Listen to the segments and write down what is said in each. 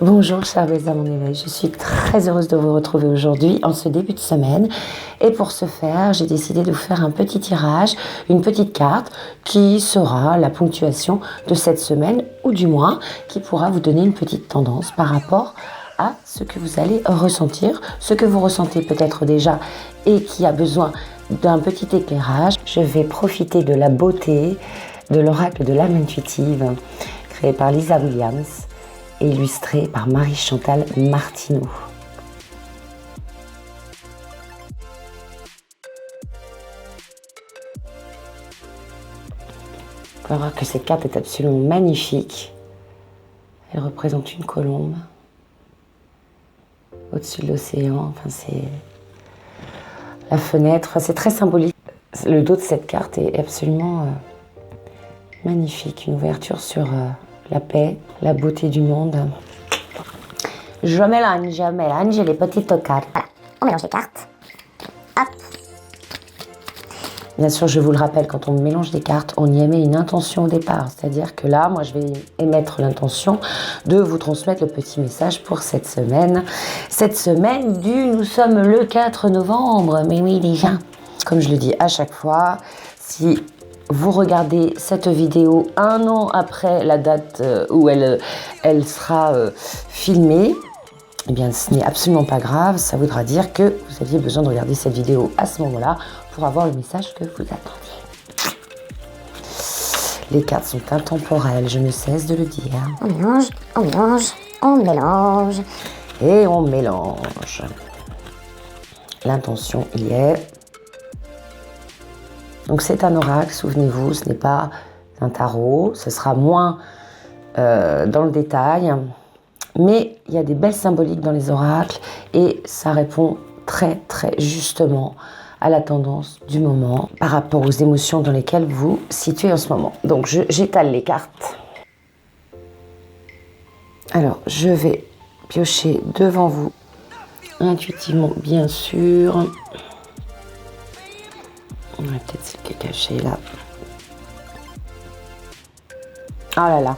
Bonjour chers belles à mon éveil, je suis très heureuse de vous retrouver aujourd'hui en ce début de semaine et pour ce faire j'ai décidé de vous faire un petit tirage, une petite carte qui sera la ponctuation de cette semaine ou du moins qui pourra vous donner une petite tendance par rapport à ce que vous allez ressentir, ce que vous ressentez peut-être déjà et qui a besoin d'un petit éclairage. Je vais profiter de la beauté de l'oracle de l'âme intuitive créé par Lisa Williams, illustré par Marie-Chantal Martineau. On peut voir que cette carte est absolument magnifique. Elle représente une colombe au-dessus de l'océan. Enfin, c'est la fenêtre. C'est très symbolique. Le dos de cette carte est absolument magnifique. Une ouverture sur la paix, la beauté du monde. Je mélange les petites cartes. Voilà, on mélange les cartes. Hop. Bien sûr, je vous le rappelle, quand on mélange des cartes, on y émet une intention au départ. C'est-à-dire que là, moi, je vais émettre l'intention de vous transmettre le petit message pour cette semaine. Cette semaine nous sommes le 4 novembre. Mais oui, déjà. Comme je le dis à chaque fois, si vous regardez cette vidéo un an après la date où elle sera filmée, eh bien ce n'est absolument pas grave, ça voudra dire que vous aviez besoin de regarder cette vidéo à ce moment-là pour avoir le message que vous attendiez. Les cartes sont intemporelles, je ne cesse de le dire. On mélange, on mélange, on mélange. Et on mélange. L'intention y est. Donc c'est un oracle, souvenez-vous, ce n'est pas un tarot, ce sera moins dans le détail, mais il y a des belles symboliques dans les oracles et ça répond très très justement à la tendance du moment par rapport aux émotions dans lesquelles vous situez en ce moment. Donc j'étale les cartes. Alors je vais piocher devant vous, intuitivement bien sûr. On va peut-être ce qui est caché là. Oh là là.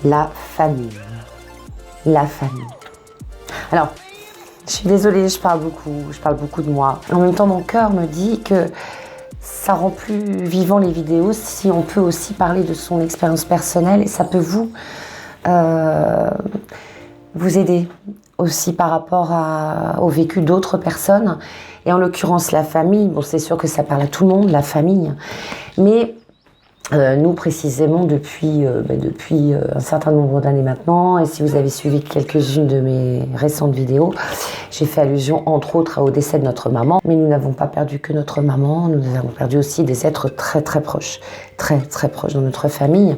La famille. La famille. Alors, je suis désolée, je parle beaucoup de moi. En même temps, mon cœur me dit que ça rend plus vivant les vidéos si on peut aussi parler de son expérience personnelle et ça peut vous aider aussi par rapport au vécu d'autres personnes. Et en l'occurrence, la famille, bon, c'est sûr que ça parle à tout le monde, la famille. Mais nous, précisément, depuis un certain nombre d'années maintenant, et si vous avez suivi quelques-unes de mes récentes vidéos, j'ai fait allusion, entre autres, au décès de notre maman. Mais nous n'avons pas perdu que notre maman, nous avons perdu aussi des êtres très, très proches dans notre famille.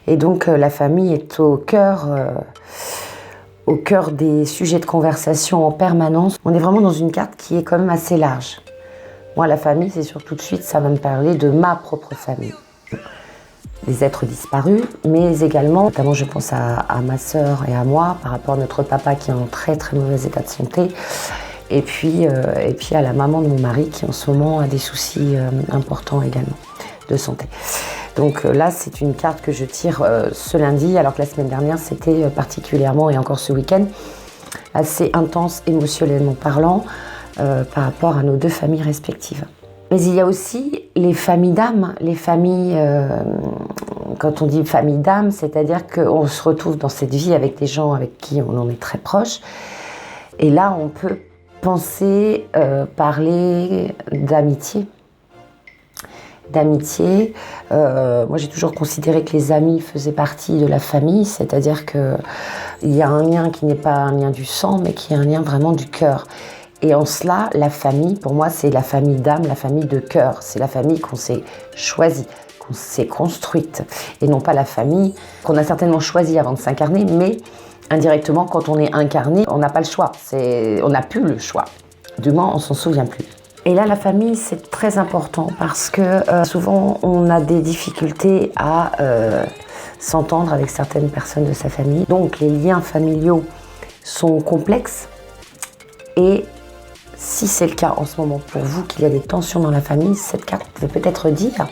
Et donc, la famille est au cœur des sujets de conversation en permanence. On est vraiment dans une carte qui est quand même assez large. Moi, la famille, c'est sûr tout de suite, ça va me parler de ma propre famille. Des êtres disparus, mais également, notamment je pense à ma sœur et à moi, par rapport à notre papa qui est en très très mauvais état de santé, et puis à la maman de mon mari qui en ce moment a des soucis importants également de santé. Donc là, c'est une carte que je tire ce lundi, alors que la semaine dernière, c'était particulièrement, et encore ce week-end, assez intense émotionnellement parlant par rapport à nos deux familles respectives. Mais il y a aussi les familles d'âme, les familles, quand on dit famille d'âme, c'est-à-dire qu'on se retrouve dans cette vie avec des gens avec qui on en est très proche. Et là, on peut penser, parler d'amitié. Moi j'ai toujours considéré que les amis faisaient partie de la famille, c'est-à-dire qu'il y a un lien qui n'est pas un lien du sang, mais qui est un lien vraiment du cœur. Et en cela, la famille, pour moi, c'est la famille d'âme, la famille de cœur. C'est la famille qu'on s'est choisie, qu'on s'est construite, et non pas la famille qu'on a certainement choisie avant de s'incarner, mais indirectement, quand on est incarné, on n'a pas le choix, on n'a plus le choix. Du moins, on s'en souvient plus. Et là, la famille, c'est très important parce que souvent, on a des difficultés à s'entendre avec certaines personnes de sa famille. Donc, les liens familiaux sont complexes. Et si c'est le cas en ce moment pour vous, qu'il y a des tensions dans la famille, cette carte peut peut-être dire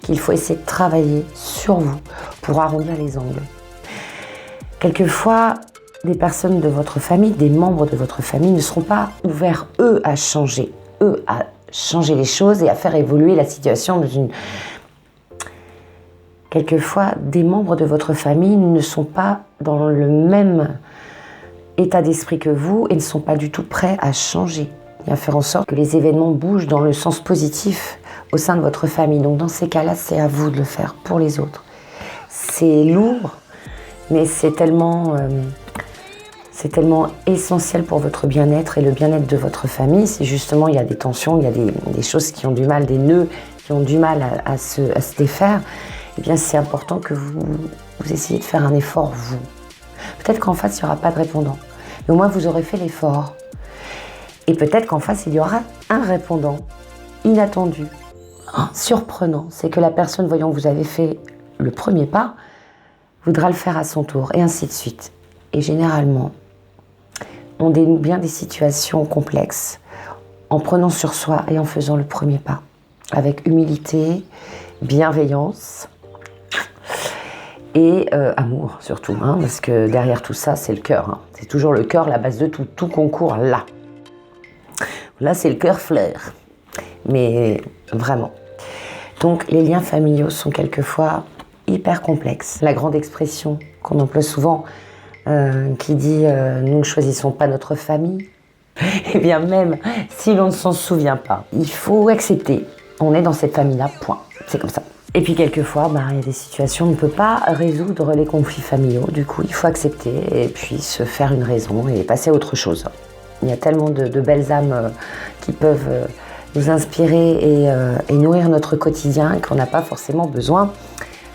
qu'il faut essayer de travailler sur vous pour arrondir les angles. Quelquefois, des personnes de votre famille, des membres de votre famille ne seront pas ouverts, eux, à changer les choses et à faire évoluer la situation Quelquefois, des membres de votre famille ne sont pas dans le même état d'esprit que vous et ne sont pas du tout prêts à changer et à faire en sorte que les événements bougent dans le sens positif au sein de votre famille. Donc dans ces cas-là, c'est à vous de le faire pour les autres. C'est lourd, mais c'est tellement essentiel pour votre bien-être et le bien-être de votre famille. Si justement il y a des tensions, il y a des choses qui ont du mal, des nœuds qui ont du mal à se défaire, eh bien c'est important que vous essayez de faire un effort, vous. Peut-être qu'en face, il n'y aura pas de répondant. Mais au moins, vous aurez fait l'effort. Et peut-être qu'en face, il y aura un répondant inattendu, surprenant. C'est que la personne, voyant que vous avez fait le premier pas, voudra le faire à son tour, et ainsi de suite. Et généralement, on dénoue bien des situations complexes en prenant sur soi et en faisant le premier pas. Avec humilité, bienveillance et amour surtout, parce que derrière tout ça, c'est le cœur. C'est toujours le cœur, la base de tout. Tout concourt là. Là, c'est le cœur fleur. Mais vraiment. Donc, les liens familiaux sont quelquefois hyper complexes. La grande expression qu'on emploie souvent, qui dit « nous ne choisissons pas notre famille », eh bien même si l'on ne s'en souvient pas, il faut accepter. On est dans cette famille-là, point. C'est comme ça. Et puis quelquefois, il y a des situations où on ne peut pas résoudre les conflits familiaux. Du coup, il faut accepter et puis se faire une raison et passer à autre chose. Il y a tellement de belles âmes qui peuvent nous inspirer et nourrir notre quotidien qu'on n'a pas forcément besoin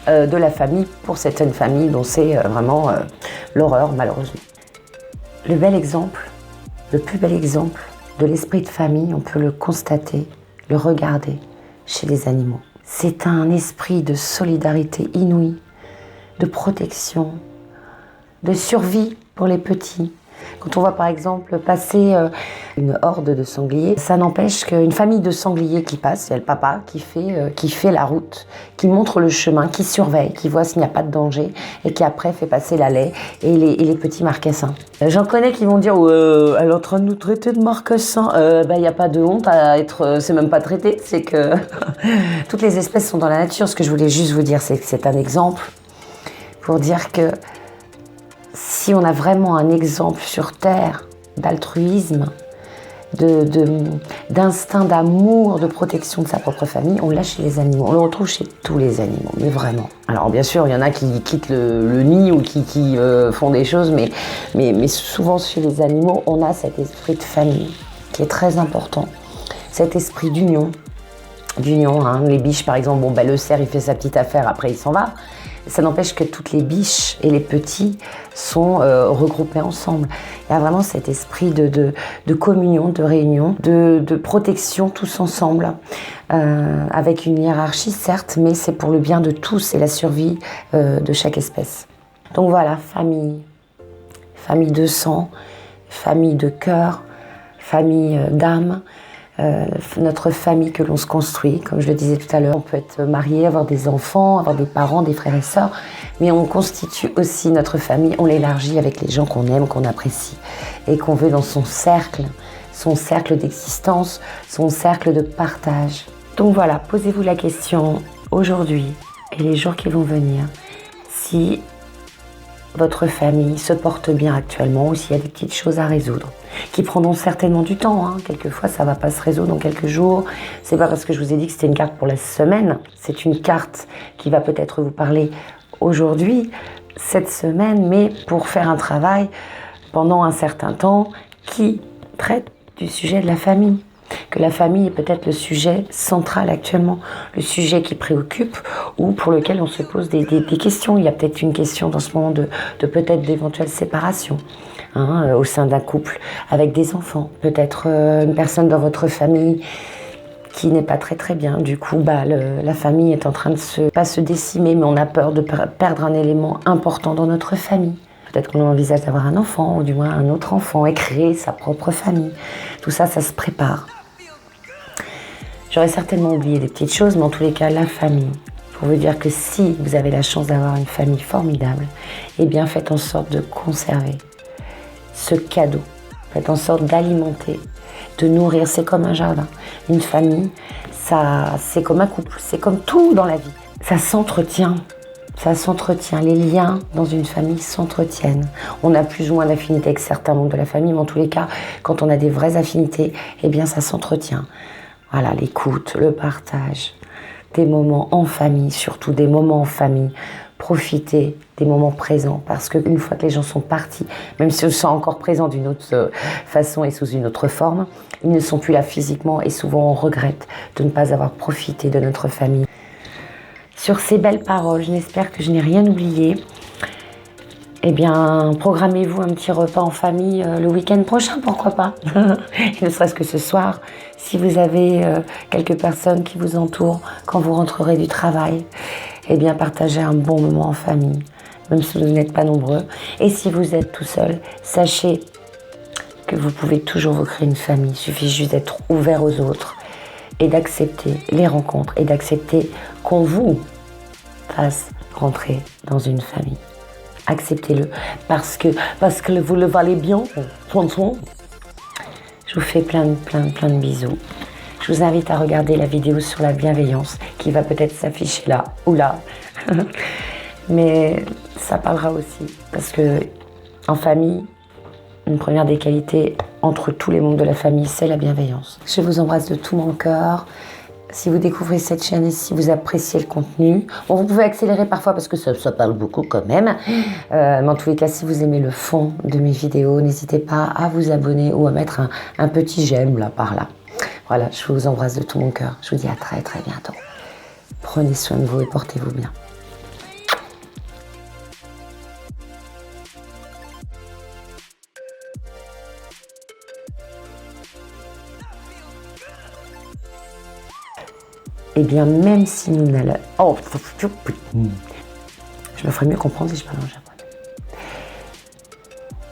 de la famille pour certaines familles dont c'est vraiment l'horreur, malheureusement. Le bel exemple, le plus bel exemple de l'esprit de famille, on peut le constater, le regarder chez les animaux. C'est un esprit de solidarité inouïe, de protection, de survie pour les petits. Quand on voit par exemple passer une horde de sangliers, ça n'empêche qu'une famille de sangliers qui passe, il y a le papa qui fait la route, qui montre le chemin, qui surveille, qui voit s'il n'y a pas de danger et qui après fait passer la laie et les petits marcassins. J'en connais qui vont dire elle est en train de nous traiter de marcassins. Il n'y a pas de honte à être, c'est même pas traité, c'est que toutes les espèces sont dans la nature. Ce que je voulais juste vous dire, c'est que c'est un exemple pour dire que si on a vraiment un exemple sur Terre d'altruisme, d'instinct d'amour, de protection de sa propre famille, on l'a chez les animaux. On le retrouve chez tous les animaux, mais vraiment. Alors bien sûr, il y en a qui quittent le nid ou qui font des choses, mais souvent chez les animaux, on a cet esprit de famille qui est très important. Cet esprit d'union. Les biches par exemple, le cerf il fait sa petite affaire, après il s'en va. Ça n'empêche que toutes les biches et les petits sont regroupés ensemble. Il y a vraiment cet esprit de communion, de réunion, de protection tous ensemble, avec une hiérarchie certes, mais c'est pour le bien de tous et la survie de chaque espèce. Donc voilà, famille de sang, famille de cœur, famille d'âme. Notre famille que l'on se construit, comme je le disais tout à l'heure, on peut être marié, avoir des enfants, avoir des parents, des frères et sœurs, mais on constitue aussi notre famille, on l'élargit avec les gens qu'on aime, qu'on apprécie et qu'on veut dans son cercle d'existence, son cercle de partage. Donc voilà, posez-vous la question aujourd'hui et les jours qui vont venir, si votre famille se porte bien actuellement ou s'il y a des petites choses à résoudre, qui prendront certainement du temps. Quelquefois, ça ne va pas se résoudre en quelques jours. C'est pas parce que je vous ai dit que c'était une carte pour la semaine. C'est une carte qui va peut-être vous parler aujourd'hui, cette semaine, mais pour faire un travail pendant un certain temps qui traite du sujet de la famille. Que la famille est peut-être le sujet central actuellement, le sujet qui préoccupe ou pour lequel on se pose des questions. Il y a peut-être une question dans ce moment de peut-être d'éventuelles séparations au sein d'un couple avec des enfants. Peut-être une personne dans votre famille qui n'est pas très très bien. Du coup, la famille est en train de pas se décimer, mais on a peur de perdre un élément important dans notre famille. Peut-être qu'on envisage d'avoir un enfant ou du moins un autre enfant et créer sa propre famille. Tout ça, ça se prépare. J'aurais certainement oublié des petites choses, mais en tous les cas, la famille. pour vous dire que si vous avez la chance d'avoir une famille formidable, eh bien faites en sorte de conserver ce cadeau. Faites en sorte d'alimenter, de nourrir. C'est comme un jardin. Une famille, c'est comme un couple, c'est comme tout dans la vie. Ça s'entretient. Ça s'entretient, les liens dans une famille s'entretiennent. On a plus ou moins d'affinités avec certains membres de la famille, mais en tous les cas, quand on a des vraies affinités, eh bien ça s'entretient. Voilà, l'écoute, le partage, des moments en famille, surtout des moments en famille. Profitez des moments présents, parce qu'une fois que les gens sont partis, même si ils sont encore présents d'une autre façon et sous une autre forme, ils ne sont plus là physiquement et souvent on regrette de ne pas avoir profité de notre famille. Sur ces belles paroles, j'espère que je n'ai rien oublié. Eh bien, programmez-vous un petit repas en famille le week-end prochain, pourquoi pas. Ne serait-ce que ce soir, si vous avez quelques personnes qui vous entourent quand vous rentrerez du travail, eh bien, partagez un bon moment en famille, même si vous n'êtes pas nombreux. Et si vous êtes tout seul, sachez que vous pouvez toujours vous créer une famille. Il suffit juste d'être ouvert aux autres et d'accepter les rencontres et d'accepter qu'on vous fasse rentrer dans une famille. Acceptez-le parce que vous le valez bien. Je vous fais plein de bisous. Je vous invite à regarder la vidéo sur la bienveillance qui va peut-être s'afficher là ou là. Mais ça parlera aussi parce que en famille, une première des qualités entre tous les membres de la famille, c'est la bienveillance. Je vous embrasse de tout mon cœur. Si vous découvrez cette chaîne et si vous appréciez le contenu, bon, vous pouvez accélérer parfois parce que ça parle beaucoup quand même. Mais en tous les cas, si vous aimez le fond de mes vidéos, n'hésitez pas à vous abonner ou à mettre un petit j'aime là par là. Voilà, je vous embrasse de tout mon cœur. Je vous dis à très bientôt. Prenez soin de vous et portez-vous bien. Eh bien, même si nous n'allons... Oh, je me ferais mieux comprendre si je parle en japonais.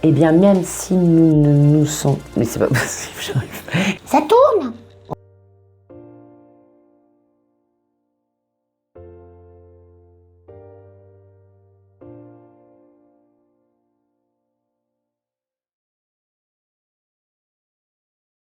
Eh bien, même si nous ne nous sommes... Mais c'est pas possible, j'arrive. Ça tourne!